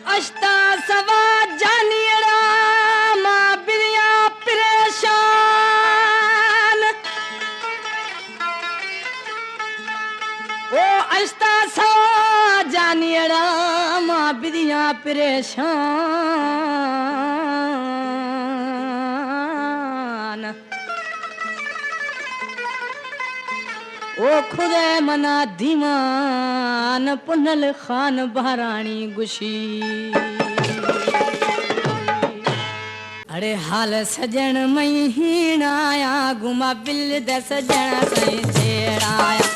अष्टा सवा जानियड़ा मां बिरिया परेशान ओ अष्टा सवा जानियड़ा मां बिरिया परेशान ओ खुदे मना दीवान पुनल खान बहरानी गुशी अरे हाल सजन महीनाया गुमा बिल द सजन सही छेड़ाया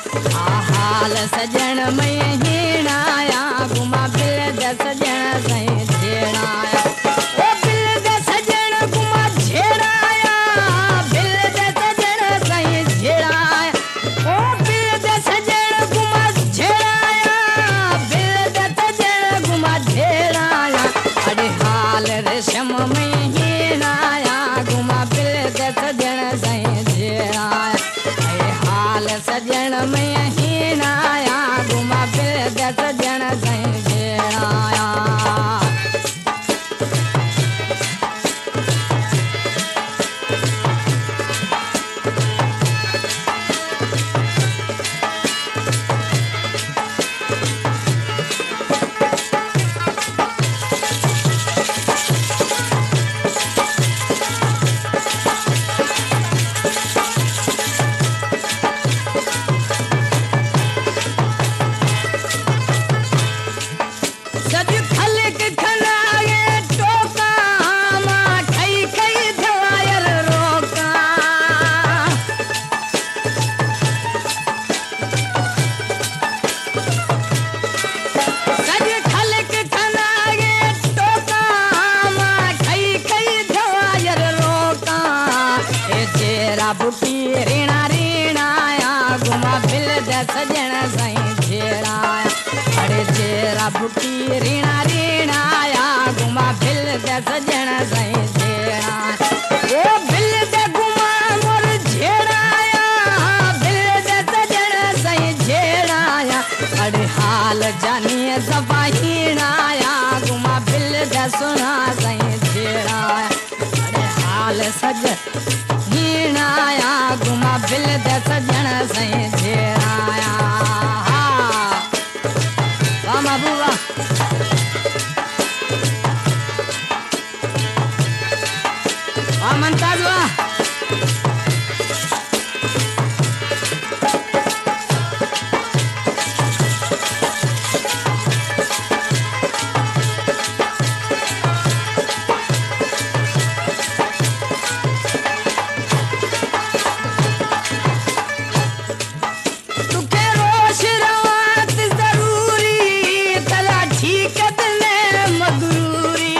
आ हाल सजन महीनाया गुमा बिल द सजन सही छेड़ाया ओ बिल द सजन गुमा छेड़ाया बिल द सजन सही छेड़ाया ओ बिल द सजन गुमा छेड़ाया बिल द सजन गुमा छेड़ाया अरे हाल रेशम महीनाया गुमा बिल द सजन सही छेड़ाया अरे हाल सजन महीनाया गुमा बिल द सजन सही छेड़ाया सज खलक खनाए टोका मां खई खई धवायर रोका सज खलक खनाए टोका मां खई खई धवायर रोका ए जेरा बुटी रीणा रीणाया गुमा बिल द सजन सही छेड़ाया अरे जेरा बुटी रीणा रीणाया गुमा बिल द सजन सही छेड़ा ओ बिल द गुमा मोर छेड़ाया बिल द सजन सही छेड़ाया अरे हाल जानिए सफाहीणाया गुमा बिल द सुना सही छेड़ाया अरे हाल सजन हीणाया गुमा बिल द सजन सही छेड़ाया वाह बुआ वाह मुमताज वाह तुके रोश रवात जरूरी तला ठीकत ने मगरूरी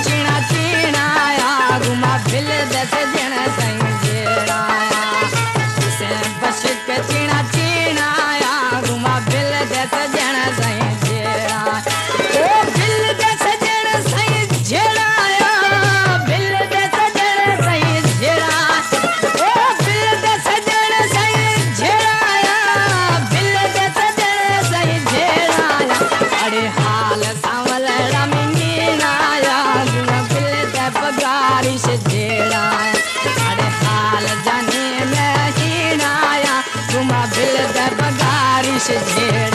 चीणा चीणाया घुमा फिल दस जण सही जेड़ाया से बस के चीणा चीणाया घुमा फिल दस जण सही जेड़ा ओ फिल दस जण सही जेड़ाया फिल दस जण सही जेड़ा ओ फिल दस जण सही जेड़ाया फिल दस जण सही जेड़ाया अरे हाल सांवलड़ा मिंगीनाया गुना फिल दे पगारिश जेड़ाया अरे हाल जाने में हीनाया गुमा फिल दे पगारिश जेड़ा